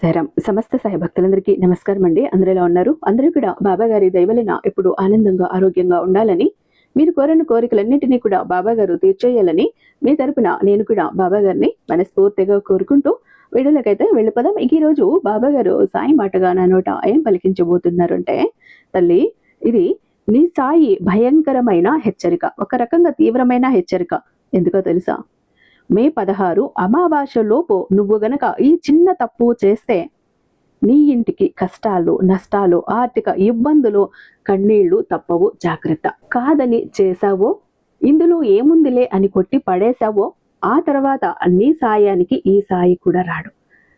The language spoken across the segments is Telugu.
సాయిరాం. సమస్త సాయి భక్తులందరికీ నమస్కారం అండి. అందరూ ఎలా ఉన్నారు? అందరూ కూడా బాబా గారి దయవలన ఎప్పుడు ఆనందంగా ఆరోగ్యంగా ఉండాలని, మీరు కోరిన కోరికలన్నింటినీ కూడా బాబా గారు తీర్చేయాలని మీ తరపున నేను కూడా బాబా గారిని మనస్ఫూర్తిగా కోరుకుంటూ వీడియోలకైతే వెళ్ళిపోదాం. ఈ రోజు బాబా గారు సాయి మాటగా నా నోట ఏం పలికించబోతున్నారు అంటే, తల్లి ఇది నీ సాయి భయంకరమైన హెచ్చరిక, ఒక రకంగా తీవ్రమైన హెచ్చరిక. ఎందుకో తెలుసా? మే 16 అమావాస్య లోపు నువ్వు గనక ఈ చిన్న తప్పు చేస్తే నీ ఇంటికి కష్టాలు, నష్టాలు, ఆర్థిక ఇబ్బందులు, కన్నీళ్లు తప్పవు. జాగ్రత్త. కాదని చేశావో, ఇందులో ఏముందిలే అని కొట్టి పడేశావో, ఆ తర్వాత నీ సాయానికి ఈ సాయి కూడా రాడు.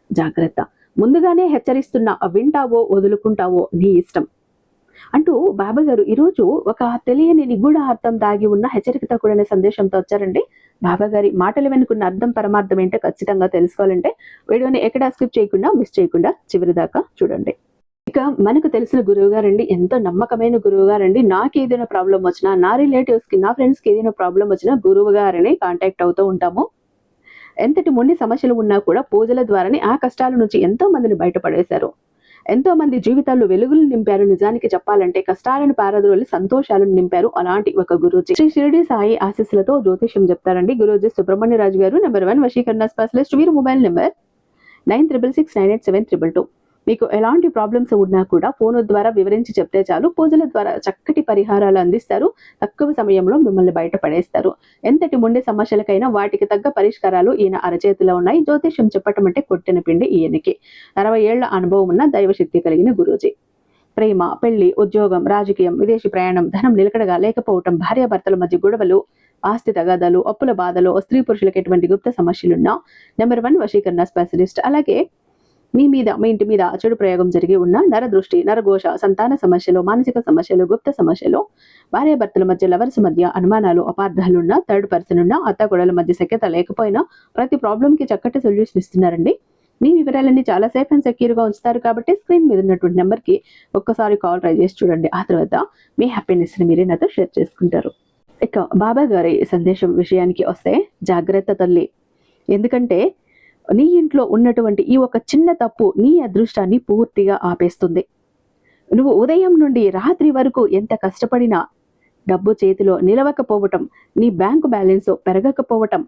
జాగ్రత్త. ముందుగానే హెచ్చరిస్తున్నా, వింటావో వదులుకుంటావో నీ ఇష్టం అంటూ బాబా గారు ఈరోజు ఒక తెలియని నిగూఢ అర్థం దాగి ఉన్న హెచ్చరికతో కూడిన సందేశంతో వచ్చారండి. బాబా గారి మాటలు వెనుకున్న అర్థం పరమార్థం ఏంటో ఖచ్చితంగా తెలుసుకోవాలంటే వీడియోని ఎక్కడా స్కిప్ చేయకుండా, మిస్ చేయకుండా చివరి దాకా చూడండి. ఇక మనకు తెలిసిన గురువు గారండి, ఎంతో నమ్మకమైన గురువు గారండి. నాకు ఏదైనా ప్రాబ్లం వచ్చినా, నా రిలేటివ్స్ కి, నా ఫ్రెండ్స్ కి ఏదైనా ప్రాబ్లం వచ్చినా గురువు గారిని కాంటాక్ట్ అవుతూ ఉంటాము. ఎంతటి మొండి సమస్యలు ఉన్నా కూడా పూజల ద్వారానే ఆ కష్టాల నుంచి ఎంతో మందిని బయటపడేశారు. ఎంతో మంది జీవితాల్లో వెలుగులు నింపారు. నిజానికి చెప్పాలంటే కష్టాలను పారద్రోలి సంతోషాలను నింపారు అలాంటి ఒక గురూజీ. శ్రీ షిరిడి సాయి ఆశీస్సులతో జ్యోతిష్యం చెప్తారండి గురూజీ సుబ్రహ్మణ్య రాజు గారు. నెంబర్ 1 వశీకరణ స్పెషలిస్ట్. వీరు మొబైల్ నెంబర్ 966987 మీకు ఎలాంటి ప్రాబ్లమ్స్ ఉన్నా కూడా ఫోన్ ద్వారా వివరించి చెప్తే చాలు, పూజల ద్వారా చక్కటి పరిహారాలు అందిస్తారు. తక్కువ సమయంలో మిమ్మల్ని బయటపడేస్తారు. ఎంతటి మొండి సమస్యలకైనా వాటికి తగ్గ పరిష్కారాలు ఈయన అరచేతిలో ఉన్నాయి. జ్యోతిష్యం చెప్పటం అంటే కొట్టిన పిండి ఈయనకి. 60 ఏళ్ల అనుభవం ఉన్న దైవశక్తి కలిగిన గురూజీ. ప్రేమ, పెళ్లి, ఉద్యోగం, రాజకీయం, విదేశీ ప్రయాణం, ధనం నిలకడగా లేకపోవటం, భార్యాభర్తల మధ్య గొడవలు, ఆస్తి తగాదాలు, అప్పుల బాధలు, స్త్రీ పురుషులకు ఎటువంటి గుప్త సమస్యలున్నా నెంబర్ 1 వశీకరణ స్పెషలిస్ట్. అలాగే మీ ఇంటి మీద చెడు ప్రయోగం జరిగి ఉన్న నరదృష్టి, నరఘోష, సంతాన సమస్యలు, మానసిక సమస్యలు, గుప్త సమస్యలు, భార్యాభర్తల మధ్య, లవర్స్ మధ్య అనుమానాలు, అపార్థాలున్నా, థర్డ్ పర్సన్ ఉన్నా, అత్తగొడల మధ్య సఖ్యత లేకపోయినా ప్రతి ప్రాబ్లం కి చక్కటి సొల్యూషన్ ఇస్తున్నారండి. మీ వివరాలన్నీ చాలా సేఫ్ అండ్ సెక్యూర్ గా ఉంచుతారు కాబట్టి స్క్రీన్ మీద ఉన్నటువంటి నెంబర్ కి ఒక్కసారి కాల్ ట్రై చేసి చూడండి. ఆ తర్వాత మీ హ్యాపీనెస్ ని మీరే నాతో షేర్ చేసుకుంటారు. ఇక బాబా గారి సందేశం విషయానికి వస్తే, జాగ్రత్త తల్లి. ఎందుకంటే నీ ఇంట్లో ఉన్నటువంటి ఈ ఒక చిన్న తప్పు నీ అదృష్టాన్ని పూర్తిగా ఆపేస్తుంది. నువ్వు ఉదయం నుండి రాత్రి వరకు ఎంత కష్టపడినా డబ్బు చేతిలో నిలవకపోవటం, నీ బ్యాంకు బ్యాలెన్స్ పెరగకపోవటం,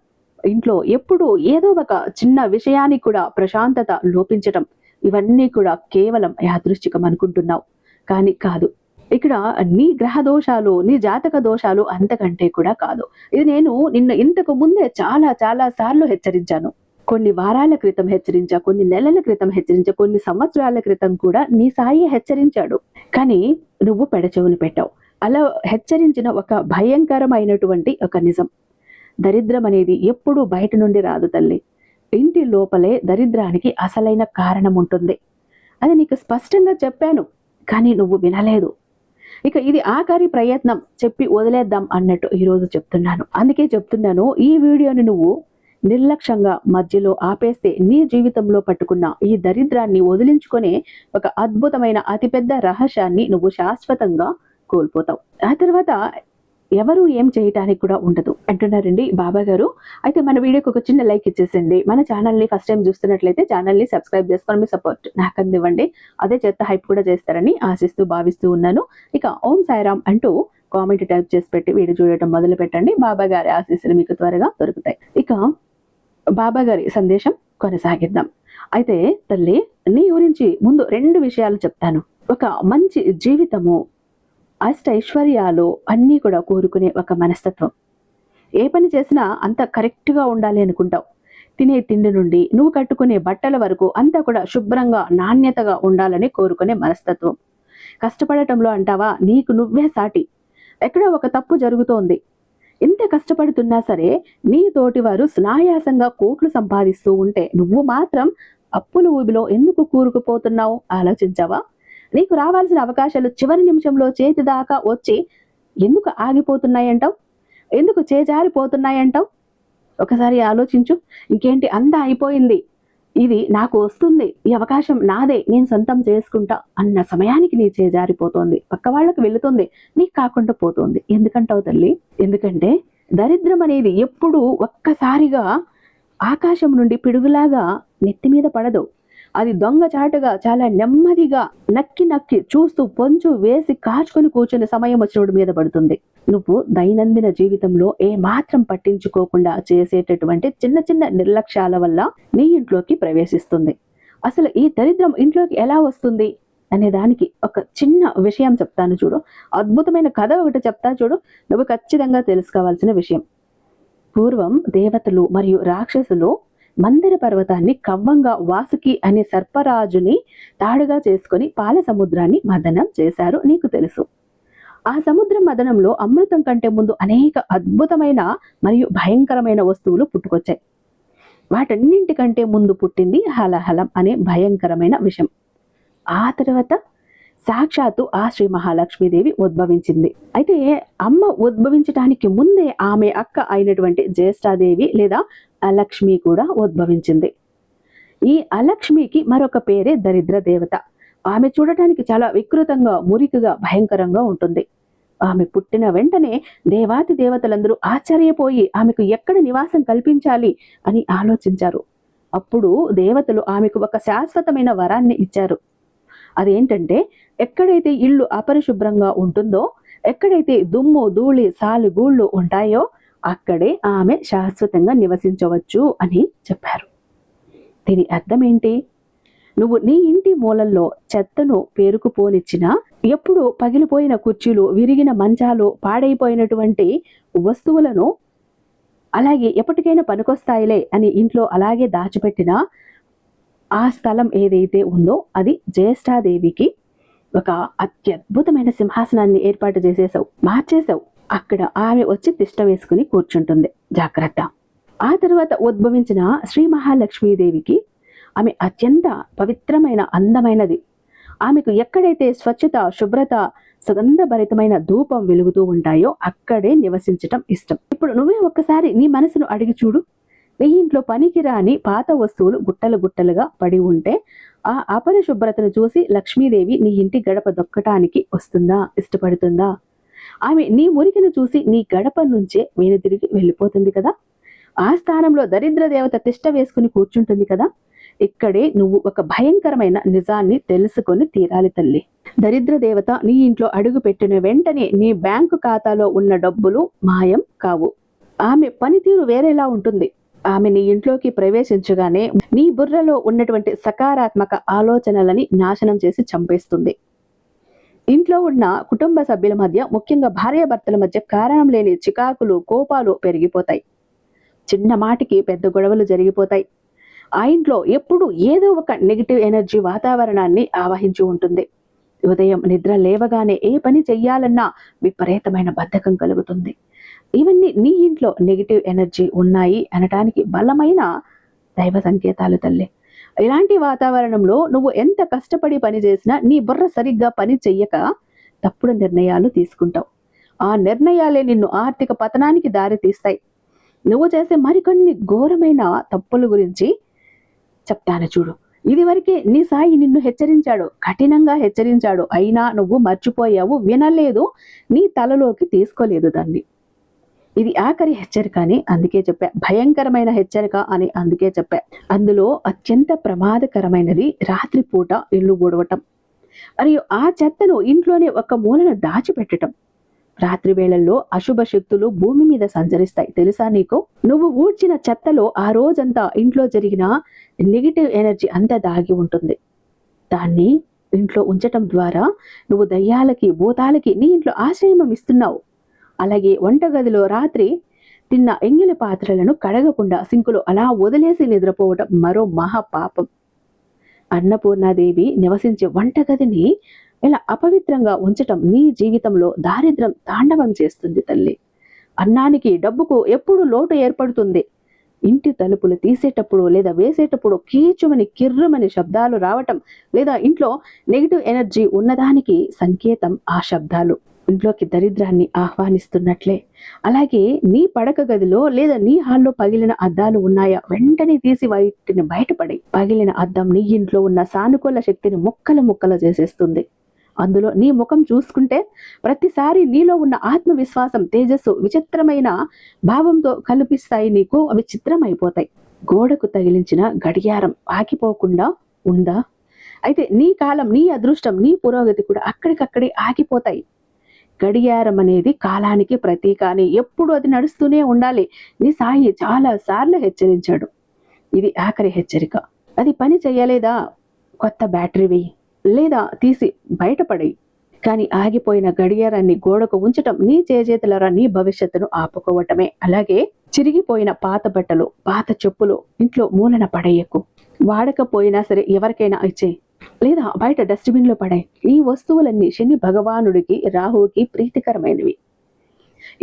ఇంట్లో ఎప్పుడూ ఏదో ఒక చిన్న విషయానికి కూడా ప్రశాంతత లోపించటం, ఇవన్నీ కూడా కేవలం యాదృశ్చికం అనుకుంటున్నావు. కానీ కాదు. ఇక్కడ నీ గ్రహ దోషాలు, నీ జాతక దోషాలు అంతకంటే కూడా కాదు. ఇది నేను నిన్ను ఇంతకు ముందే చాలా చాలా సార్లు హెచ్చరించాను. కొన్ని వారాల క్రితం హెచ్చరించా, కొన్ని నెలల క్రితం హెచ్చరించా, కొన్ని సంవత్సరాల క్రితం కూడా నీ సాయి హెచ్చరించాడు. కానీ నువ్వు పెడచెవులు పెట్టావు. అలా హెచ్చరించిన ఒక భయంకరమైనటువంటి ఒక నిజం, దరిద్రం అనేది ఎప్పుడూ బయట నుండి రాదు తల్లి. ఇంటి లోపలే దరిద్రానికి అసలైన కారణం ఉంటుంది. అది నీకు స్పష్టంగా చెప్పాను, కానీ నువ్వు వినలేదు. ఇక ఇది ఆఖరి ప్రయత్నం, చెప్పి వదిలేద్దాం అన్నట్టు ఈరోజు చెప్తున్నాను. అందుకే చెప్తున్నాను, ఈ వీడియోని నువ్వు నిర్లక్ష్యంగా మధ్యలో ఆపేస్తే నీ జీవితంలో పట్టుకున్న ఈ దరిద్రాన్ని వదిలించుకునే ఒక అద్భుతమైన అతిపెద్ద రహస్యాన్ని నువ్వు శాశ్వతంగా కోల్పోతావు. ఆ తర్వాత ఎవరు ఏం చేయటానికి కూడా ఉండదు అంటున్నారండి బాబా గారు. అయితే మన వీడియోకి ఒక చిన్న లైక్ ఇచ్చేసండి. మన ఛానల్ని ఫస్ట్ టైం చూస్తున్నట్లయితే ఛానల్ని సబ్స్క్రైబ్ చేసుకొని మీ సపోర్ట్ నాకు అందివ్వండి. అదే చేత హైప్ కూడా చేస్తారని ఆశిస్తూ భావిస్తూ ఉన్నాను. ఇక ఓం సాయిరామ్ అంటూ కామెంట్ టైప్ చేసి పెట్టి వీడియో చూడటం మొదలు పెట్టండి. బాబా గారి ఆశీస్సులు మీకు త్వరగా దొరుకుతాయి. ఇక బాబా గారి సందేశం కొనసాగిద్దాం. అయితే తల్లి, నీ గురించి ముందు 2 విషయాలు చెప్తాను. ఒక మంచి జీవితము, అష్టైశ్వర్యాలు అన్నీ కూడా కోరుకునే ఒక మనస్తత్వం. ఏ పని చేసినా అంత కరెక్ట్గా ఉండాలి అనుకుంటావు. తినే తిండి నుండి నువ్వు కట్టుకునే బట్టల వరకు అంతా కూడా శుభ్రంగా, నాణ్యతగా ఉండాలని కోరుకునే మనస్తత్వం. కష్టపడటంలో అంటావా, నీకు నువ్వే సాటి. ఎక్కడో ఒక తప్పు జరుగుతోంది. ఎంత కష్టపడుతున్నా సరే నీ తోటి వారు సునాయాసంగా కోట్లు సంపాదిస్తూ ఉంటే నువ్వు మాత్రం అప్పుల ఊబిలో ఎందుకు కూరుకుపోతున్నావు? ఆలోచించావా? నీకు రావాల్సిన అవకాశాలు చివరి నిమిషంలో చేతి దాకా వచ్చి ఎందుకు ఆగిపోతున్నాయంటావు? ఎందుకు చేజారిపోతున్నాయంటావు? ఒకసారి ఆలోచించు. ఇంకేంటి, అంతా అయిపోయింది, ఇది నాకు వస్తుంది, ఈ అవకాశం నాదే, నేను సొంతం చేసుకుంటా అన్న సమయానికి నీ చేజారిపోతోంది, పక్క వాళ్ళకి వెళుతుంది, నీకు కాకుండా పోతుంది. ఎందుకంటావు తల్లి? ఎందుకంటే దరిద్రం అనేది ఎప్పుడూ ఒక్కసారిగా ఆకాశం నుండి పిడుగులాగా నెత్తి మీద పడదు. అది దొంగచాటుగా చాలా నెమ్మదిగా నక్కి నక్కి చూస్తూ పొంచు వేసి కాచుకొని కూర్చునే సమయం వచ్చినప్పుడు మీద పడుతుంది. నువ్వు దైనందిన జీవితంలో ఏ మాత్రం పట్టించుకోకుండా చేసేటటువంటి చిన్న చిన్న నిర్లక్ష్యాల వల్ల నీ ఇంట్లోకి ప్రవేశిస్తుంది. అసలు ఈ దరిద్రం ఇంట్లోకి ఎలా వస్తుంది అనే దానికి ఒక చిన్న విషయం చెప్తాను చూడు. అద్భుతమైన కథ ఒకటి చెప్తా చూడు, నువ్వు ఖచ్చితంగా తెలుసుకోవాల్సిన విషయం. పూర్వం దేవతలు మరియు రాక్షసులు మందిర పర్వతాన్ని కవ్వంగా వాసుకి అనే సర్పరాజుని తాడుగా చేసుకుని పాల సముద్రాన్ని మదనం చేశారు. నీకు తెలుసు, ఆ సముద్ర మదనంలో అమృతం కంటే ముందు అనేక అద్భుతమైన మరియు భయంకరమైన వస్తువులు పుట్టుకొచ్చాయి. వాటన్నింటికంటే ముందు పుట్టింది హలహలం అనే భయంకరమైన విషం. ఆ తర్వాత సాక్షాత్తు ఆ శ్రీ మహాలక్ష్మీదేవి ఉద్భవించింది. అయితే అమ్మ ఉద్భవించడానికి ముందే ఆమె అక్క అయినటువంటి జ్యేష్ఠాదేవి లేదా అలక్ష్మి కూడా ఉద్భవించింది. ఈ అలక్ష్మికి మరొక పేరే దరిద్ర దేవత. ఆమె చూడటానికి చాలా వికృతంగా, మురికిగా, భయంకరంగా ఉంటుంది. ఆమె పుట్టిన వెంటనే దేవాతి దేవతలందరూ ఆశ్చర్యపోయి ఆమెకు ఎక్కడ నివాసం కల్పించాలి అని ఆలోచించారు. అప్పుడు దేవతలు ఆమెకు ఒక శాశ్వతమైన వరాన్ని ఇచ్చారు. అదేంటంటే, ఎక్కడైతే ఇల్లు అపరిశుభ్రంగా ఉంటుందో, ఎక్కడైతే దుమ్ము ధూళి సాలు గూళ్ళు ఉంటాయో అక్కడే ఆమె శాశ్వతంగా నివసించవచ్చు అని చెప్పారు. దీని అర్థం ఏంటి? నువ్వు నీ ఇంటి మూలల్లో చెత్తను పేరుకుపోనిచ్చినా, ఎప్పుడు పగిలిపోయిన కుర్చీలు, విరిగిన మంచాలు, పాడైపోయినటువంటి వస్తువులను అలాగే ఎప్పటికైనా పనికొస్తాయిలే అని ఇంట్లో అలాగే దాచిపెట్టినా, ఆ స్థలం ఏదైతే ఉందో అది జ్యేష్ఠాదేవికి ఒక అత్యద్భుతమైన సింహాసనాన్ని ఏర్పాటు చేసేసావు, మార్చేసావు. అక్కడ ఆమె వచ్చి తిష్ట వేసుకుని కూర్చుంటుంది. జాగ్రత్త. ఆ తర్వాత ఉద్భవించిన శ్రీ మహాలక్ష్మీదేవికి ఆమె అత్యంత పవిత్రమైన, అందమైనది. ఆమెకు ఎక్కడైతే స్వచ్ఛత, శుభ్రత, సుగంధభరితమైన ధూపం వెలుగుతూ ఉంటాయో అక్కడే నివసించటం ఇష్టం. ఇప్పుడు నువ్వే ఒక్కసారి నీ మనసును అడిగి చూడు. నీ ఇంట్లో పనికి రాని పాత వస్తువులు గుట్టలు గుట్టలుగా పడి ఉంటే ఆ అపరిశుభ్రతను చూసి లక్ష్మీదేవి నీ ఇంటి గడప దొక్కటానికి వస్తుందా, ఇష్టపడుతుందా? ఆమె నీ మురికిని చూసి నీ గడప నుంచే వెనుతిరిగి వెళ్ళిపోతుంది కదా. ఆ స్థానంలో దరిద్ర దేవత తిష్ట వేసుకుని కూర్చుంటుంది కదా. ఇక్కడే నువ్వు ఒక భయంకరమైన నిజాన్ని తెలుసుకొని తీరాలి తల్లి. దరిద్ర దేవత నీ ఇంట్లో అడుగు పెట్టిన వెంటనే నీ బ్యాంకు ఖాతాలో ఉన్న డబ్బులు మాయం కావు. ఆమె పనితీరు వేరేలా ఉంటుంది. ఆమె నీ ఇంట్లోకి ప్రవేశించగానే నీ బుర్రలో ఉన్నటువంటి సకారాత్మక ఆలోచనలని నాశనం చేసి చంపేస్తుంది. ఇంట్లో ఉన్న కుటుంబ సభ్యుల మధ్య, ముఖ్యంగా భార్యాభర్తల మధ్య కారణం లేని చికాకులు, కోపాలు పెరిగిపోతాయి. చిన్న మాటికి పెద్ద గొడవలు జరిగిపోతాయి. ఆ ఇంట్లో ఎప్పుడు ఏదో ఒక నెగిటివ్ ఎనర్జీ వాతావరణాన్ని ఆవహించి ఉంటుంది. ఉదయం నిద్ర లేవగానే ఏ పని చెయ్యాలన్నా విపరీతమైన బద్ధకం కలుగుతుంది. ఇవన్నీ నీ ఇంట్లో నెగిటివ్ ఎనర్జీ ఉన్నాయి అనటానికి బలమైన దైవ సంకేతాలు తల్లి. ఇలాంటి వాతావరణంలో నువ్వు ఎంత కష్టపడి పని చేసినా నీ బుర్ర సరిగ్గా పని చెయ్యక తప్పుడు నిర్ణయాలు తీసుకుంటావు. ఆ నిర్ణయాలే నిన్ను ఆర్థిక పతనానికి దారి తీస్తాయి. నువ్వు చేసే మరికొన్ని ఘోరమైన తప్పుల గురించి చెప్తాను చూడు. ఇదివరకే నీ సాయి నిన్ను హెచ్చరించాడు, కఠినంగా హెచ్చరించాడు. అయినా నువ్వు మర్చిపోయావు, వినలేదు, నీ తలలోకి తీసుకోలేదు దాన్ని. ఇది ఆఖరి హెచ్చరిక అని అందుకే చెప్పా. భయంకరమైన హెచ్చరిక అని అందుకే చెప్పా. అందులో అత్యంత ప్రమాదకరమైనది రాత్రిపూట ఇల్లు ఊడవటం మరియు ఆ చెత్తను ఇంట్లోనే ఒక మూలన దాచిపెట్టడం. రాత్రి వేళల్లో అశుభ శక్తులు భూమి మీద సంచరిస్తాయి, తెలుసా నీకు? నువ్వు ఊడ్చిన చెత్తలో ఆ రోజంతా ఇంట్లో జరిగిన నెగిటివ్ ఎనర్జీ అంతా దాగి ఉంటుంది. దాన్ని ఇంట్లో ఉంచటం ద్వారా నువ్వు దయ్యాలకి, భూతాలకి నీ ఇంట్లో ఆశ్రయం ఇస్తున్నావు. అలాగే వంటగదిలో రాత్రి తిన్న ఎంగిలి పాత్రలను కడగకుండా సింకులో అలా వదిలేసి నిద్రపోవటం మరో మహాపాపం. అన్నపూర్ణాదేవి నివసించే వంటగదిని ఇలా అపవిత్రంగా ఉంచటం నీ జీవితంలో దారిద్ర్యం తాండవం చేస్తుంది తల్లి. అన్నానికి, డబ్బుకు ఎప్పుడు లోటు ఏర్పడుతుంది. ఇంటి తలుపులు తీసేటప్పుడు లేదా వేసేటప్పుడు కీచుమని, కిర్రుమని శబ్దాలు రావటం లేదా ఇంట్లో నెగిటివ్ ఎనర్జీ ఉన్నదానికి సంకేతం ఆ శబ్దాలు. ఇంట్లోకి దరిద్రాన్ని ఆహ్వానిస్తున్నట్లే. అలాగే నీ పడక గదిలో లేదా నీ హాల్లో పగిలిన అద్దాలు ఉన్నాయా? వెంటనే తీసి వాటిని బయటపడి. పగిలిన అద్దం నీ ఇంట్లో ఉన్న సానుకూల శక్తిని ముక్కలు ముక్కలు చేసేస్తుంది. అందులో నీ ముఖం చూసుకుంటే ప్రతిసారి నీలో ఉన్న ఆత్మవిశ్వాసం, తేజస్సు విచిత్రమైన భావంతో కల్పిస్తాయి నీకు. అవి చిత్రమైపోతాయి. గోడకు తగిలించిన గడియారం ఆగిపోకుండా ఉందా? అయితే నీ కాలం, నీ అదృష్టం, నీ పురోగతి కూడా అక్కడికక్కడే ఆగిపోతాయి. గడియారం అనేది కాలానికి ప్రతీక అని ఎప్పుడు అది నడుస్తూనే ఉండాలి. నీ సాయి చాలా సార్లు హెచ్చరించాడు. ఇది ఆఖరి హెచ్చరిక. అది పని చేయలేదా? కొత్త బ్యాటరీ వేయి, లేదా తీసి బయటపడేయి. కానీ ఆగిపోయిన గడియారాన్ని గోడకు ఉంచటం నీ చేజేతులరా నీ భవిష్యత్తును ఆపుకోవటమే. అలాగే చిరిగిపోయిన పాత బట్టలు, పాత చెప్పులు ఇంట్లో మూలన పడేయకు. వాడకపోయినా సరే ఎవరికైనా ఇచ్చేయి, లేదా బయట డస్ట్బిన్ లో పడే. ఈ వస్తువులన్నీ శని భగవానుడికి, రాహువుకి ప్రీతికరమైనవి.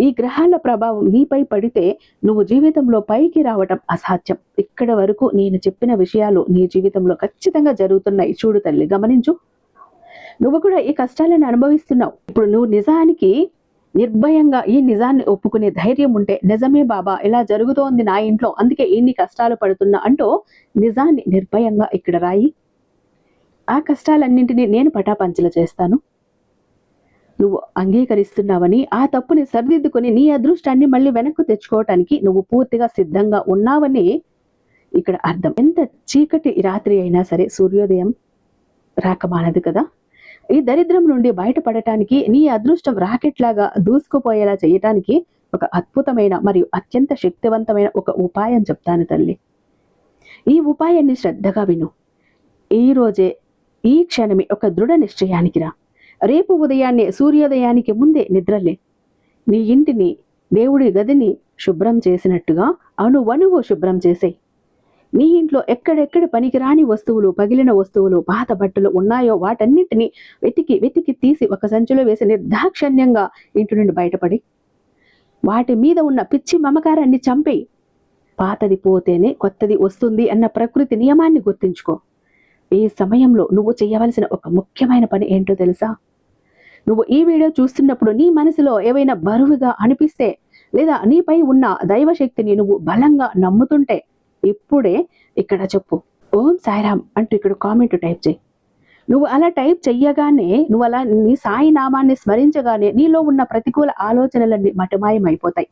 ఈ గ్రహాల ప్రభావం నీపై పడితే నువ్వు జీవితంలో పైకి రావటం అసాధ్యం. ఇక్కడ వరకు నేను చెప్పిన విషయాలు నీ జీవితంలో ఖచ్చితంగా జరుగుతున్నాయి. చూడు తల్లి, గమనించు. నువ్వు కూడా ఈ కష్టాలను అనుభవిస్తున్నావు. ఇప్పుడు నువ్వు నిజానికి నిర్భయంగా ఈ నిజాన్ని ఒప్పుకునే ధైర్యం ఉంటే, నిజమే బాబా, ఇలా జరుగుతోంది నా ఇంట్లో, అందుకే ఇన్ని కష్టాలు పడుతున్నా అంటూ నిజాన్ని నిర్భయంగా ఇక్కడ రాయి. ఆ కష్టాలన్నింటినీ నేను పటాపంచలు చేస్తాను. నువ్వు అంగీకరిస్తున్నావని, ఆ తప్పుని సరిదిద్దుకొని నీ అదృష్టాన్ని మళ్ళీ వెనక్కు తెచ్చుకోవటానికి నువ్వు పూర్తిగా సిద్ధంగా ఉన్నావని ఇక్కడ అర్థం. ఎంత చీకటి రాత్రి అయినా సరే సూర్యోదయం రాకమానదు కదా. ఈ దరిద్రం నుండి బయటపడటానికి, నీ అదృష్టం రాకెట్ లాగా దూసుకుపోయేలా చేయటానికి ఒక అద్భుతమైన మరియు అత్యంత శక్తివంతమైన ఒక ఉపాయం చెప్తాను తల్లి. ఈ ఉపాయాన్ని శ్రద్ధగా విను. ఈ రోజే, ఈ క్షణమే ఒక దృఢ నిశ్చయానికి రా. రేపు ఉదయాన్నే సూర్యోదయానికి ముందే నిద్రలే. నీ ఇంటిని, దేవుడి గదిని శుభ్రం చేసినట్టుగా అణువణువు శుభ్రం చేసేయి. నీ ఇంట్లో ఎక్కడెక్కడ పనికిరాని వస్తువులు, పగిలిన వస్తువులు, పాత బట్టలు ఉన్నాయో వాటన్నిటిని వెతికి వెతికి తీసి ఒక సంచిలో వేసి నిర్దాక్షణ్యంగా ఇంటి నుండి బయటపడి వాటి మీద ఉన్న పిచ్చి మమకారాన్ని చంపేయి. పాతది పోతేనే కొత్తది వస్తుంది అన్న ప్రకృతి నియమాన్ని గుర్తించుకో. ఈ సమయంలో నువ్వు చేయవలసిన ఒక ముఖ్యమైన పని ఏంటో తెలుసా? నువ్వు ఈ వీడియో చూస్తున్నప్పుడు నీ మనసులో ఏవైనా బరువుగా అనిపిస్తే, లేదా నీపై ఉన్న దైవశక్తిని నువ్వు బలంగా నమ్ముతుంటే ఇప్పుడే ఇక్కడ చెప్పు, ఓం సాయిరామ్ అంటూ ఇక్కడ కామెంట్ టైప్ చేయి. నువ్వు అలా టైప్ చెయ్యగానే, నువ్వు అలా నీ సాయి నామాన్ని స్మరించగానే నీలో ఉన్న ప్రతికూల ఆలోచనలన్నీ మటమాయమైపోతాయి.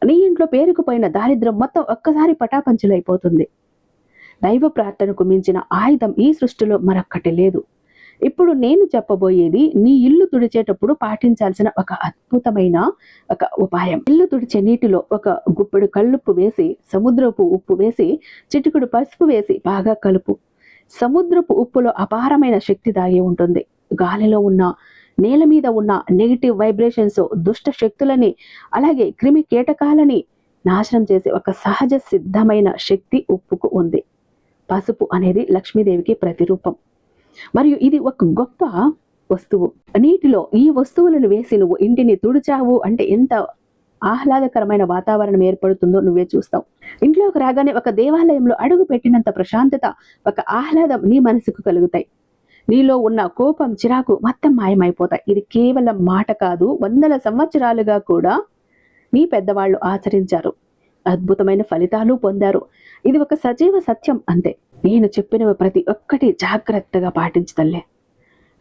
నీ ఇంట్లో పేరుకుపోయిన దారిద్ర్యం మొత్తం ఒక్కసారి పటాపంచులైపోతుంది. దైవ ప్రార్థనకు మించిన ఆయుధం ఈ సృష్టిలో మరొక్కటి లేదు. ఇప్పుడు నేను చెప్పబోయేది నీ ఇల్లు తుడిచేటప్పుడు పాటించాల్సిన ఒక అద్భుతమైన ఒక ఉపాయం. ఇల్లు తుడిచే నీటిలో ఒక గుప్పెడు కల్లుప్పు వేసి, సముద్రపు ఉప్పు వేసి, చిటికుడు పసుపు వేసి బాగా కలుపు. సముద్రపు ఉప్పులో అపారమైన శక్తి దాగి ఉంటుంది. గాలిలో ఉన్న, నేల మీద ఉన్న నెగిటివ్ వైబ్రేషన్స్, దుష్ట శక్తులని, అలాగే క్రిమి కీటకాలని నాశనం చేసే ఒక సహజ సిద్ధమైన శక్తి ఉప్పుకు ఉంది. పసుపు అనేది లక్ష్మీదేవికి ప్రతిరూపం. మరియు ఇది ఒక గొప్ప వస్తువు. నీటిలో ఈ వస్తువులను వేసి నువ్వు ఇంటిని తుడిచావు అంటే ఎంత ఆహ్లాదకరమైన వాతావరణం ఏర్పడుతుందో నువ్వే చూస్తావు. ఇంట్లోకి రాగానే ఒక దేవాలయంలో అడుగు పెట్టినంత ప్రశాంతత, ఒక ఆహ్లాదం నీ మనసుకు కలుగుతాయి. నీలో ఉన్న కోపం, చిరాకు మొత్తం మాయమైపోతాయి. ఇది కేవలం మాట కాదు, వందల సంవత్సరాలుగా కూడా నీ పెద్దవాళ్ళు ఆచరించారు, అద్భుతమైన ఫలితాలు పొందారు. ఇది ఒక సజీవ సత్యం అంతే. నేను చెప్పినవి ప్రతి ఒక్కటి జాగ్రత్తగా పాటించతల్లే.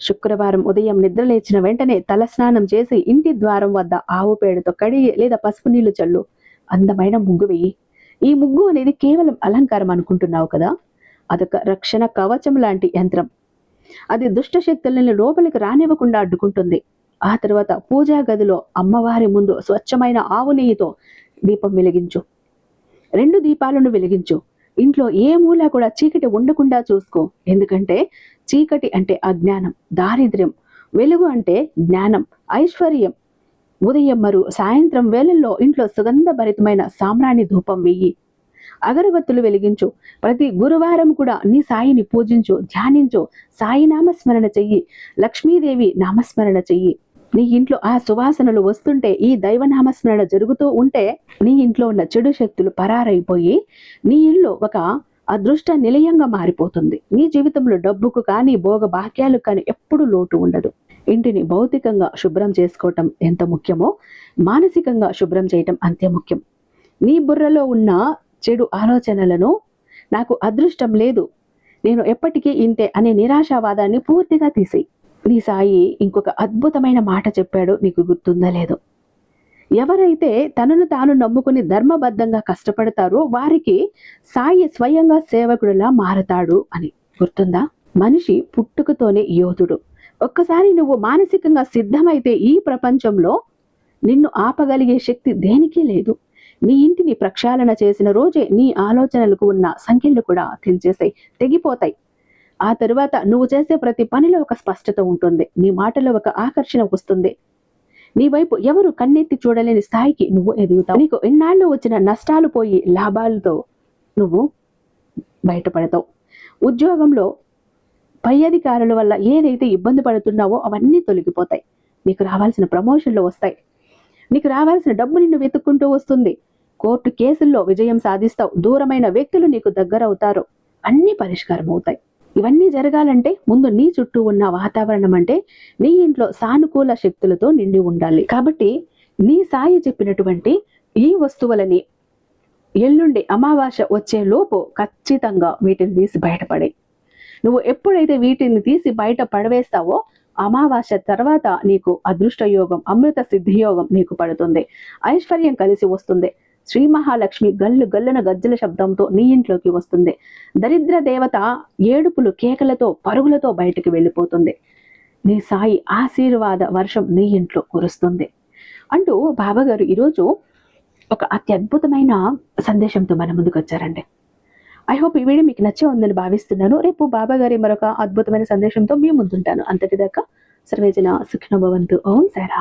శుక్రవారం ఉదయం నిద్ర లేచిన వెంటనే తలస్నానం చేసి ఇంటి ద్వారం వద్ద ఆవు పేడతో కడిగి లేదా పసుపు నీళ్లు చల్లు. అందమైన ముగ్గు వెయ్యి. ఈ ముగ్గు అనేది కేవలం అలంకారం అనుకుంటున్నావు కదా, అదొక రక్షణ కవచం లాంటి యంత్రం. అది దుష్ట శక్తులను లోపలికి రానివ్వకుండా అడ్డుకుంటుంది. ఆ తర్వాత పూజా గదిలో అమ్మవారి ముందు స్వచ్ఛమైన ఆవు నెయ్యితో దీపం వెలిగించు. 2 దీపాలను వెలిగించు. ఇంట్లో ఏ మూల కూడా చీకటి ఉండకుండా చూసుకో. ఎందుకంటే చీకటి అంటే అజ్ఞానం, దారిద్ర్యం. వెలుగు అంటే జ్ఞానం, ఐశ్వర్యం. ఉదయం మరియు సాయంత్రం వేళల్లో ఇంట్లో సుగంధభరితమైన సాంబ్రాణి ధూపం వెయ్యి. అగరవత్తులు వెలిగించు. ప్రతి గురువారం కూడా నీ సాయిని పూజించు, ధ్యానించు. సాయి నామస్మరణ చెయ్యి, లక్ష్మీదేవి నామస్మరణ చెయ్యి. నీ ఇంట్లో ఆ సువాసనలు వస్తుంటే, ఈ దైవనామస్మరణ జరుగుతూ ఉంటే నీ ఇంట్లో ఉన్న చెడు శక్తులు పరారైపోయి నీ ఇల్లు ఒక అదృష్ట నిలయంగా మారిపోతుంది. నీ జీవితంలో డబ్బుకు కానీ, భోగ భాగ్యాలకు కానీ ఎప్పుడు లోటు ఉండదు. ఇంటిని భౌతికంగా శుభ్రం చేసుకోవటం ఎంత ముఖ్యమో, మానసికంగా శుభ్రం చేయటం అంతే ముఖ్యం. నీ బుర్రలో ఉన్న చెడు ఆలోచనలను, నాకు అదృష్టం లేదు, నేను ఎప్పటికీ ఇంతే అనే నిరాశావాదాన్ని పూర్తిగా తీసేయి. నీ సాయి ఇంకొక అద్భుతమైన మాట చెప్పాడు, నీకు గుర్తుందా లేదు? ఎవరైతే తనను తాను నమ్ముకుని ధర్మబద్ధంగా కష్టపడతారో వారికి సాయి స్వయంగా సేవకుడిలా మారతాడు అని. గుర్తుందా? మనిషి పుట్టుకతోనే యోధుడు. ఒక్కసారి నువ్వు మానసికంగా సిద్ధమైతే ఈ ప్రపంచంలో నిన్ను ఆపగలిగే శక్తి దేనికి లేదు. నీ ఇంటిని ప్రక్షాళన చేసిన రోజే నీ ఆలోచనలకు ఉన్న సంఖ్యలు కూడా తెగిపోతాయి. ఆ తరువాత నువ్వు చేసే ప్రతి పనిలో ఒక స్పష్టత ఉంటుంది. నీ మాటలో ఒక ఆకర్షణ వస్తుంది. నీ వైపు ఎవరు కన్నెత్తి చూడలేని స్థాయికి నువ్వు ఎదుగుతావు. నీకు ఎన్నాళ్ళు వచ్చిన నష్టాలు పోయి లాభాలతో నువ్వు బయటపడతావు. ఉద్యోగంలో పై అధికారుల వల్ల ఏదైతే ఇబ్బంది పడుతున్నావో అవన్నీ తొలగిపోతాయి. నీకు రావాల్సిన ప్రమోషన్లు వస్తాయి. నీకు రావాల్సిన డబ్బు నిన్ను వెతుక్కుంటూ వస్తుంది. కోర్టు కేసుల్లో విజయం సాధిస్తావు. దూరమైన వ్యక్తులు నీకు దగ్గరవుతారు. అన్ని పరిష్కారం అవుతాయి. ఇవన్నీ జరగాలంటే ముందు నీ చుట్టూ ఉన్న వాతావరణం అంటే నీ ఇంట్లో సానుకూల శక్తులతో నిండి ఉండాలి. కాబట్టి నీ సాయి చెప్పినటువంటి ఈ వస్తువులని ఎల్లుండి అమావాస్య వచ్చే లోపు ఖచ్చితంగా వీటిని తీసి బయటపడే. నువ్వు ఎప్పుడైతే వీటిని తీసి బయట పడవేస్తావో అమావాస్య తర్వాత నీకు అదృష్ట యోగం, అమృత సిద్ధి యోగం నీకు పడుతుంది. ఐశ్వర్యం కలిసి వస్తుంది. శ్రీ మహాలక్ష్మి గల్లు గల్లున గజ్జల శబ్దంతో నీ ఇంట్లోకి వస్తుంది. దరిద్ర దేవత ఏడుపులు కేకలతో పరుగులతో బయటికి వెళ్ళిపోతుంది. నీ సాయి ఆశీర్వాద వర్షం నీ ఇంట్లో కురుస్తుంది అంటూ బాబాగారు ఈరోజు ఒక అత్యద్భుతమైన సందేశంతో మన ముందుకు వచ్చారండి. ఐ హోప్ ఈ వీడియో మీకు నచ్చే ఉందని భావిస్తున్నాను. రేపు బాబాగారి మరొక అద్భుతమైన సందేశంతో మీ ముందుంటాను. అంతటిదాకా సర్వేజన సుఖినో భవంతు. ఓం సాయిరామ్.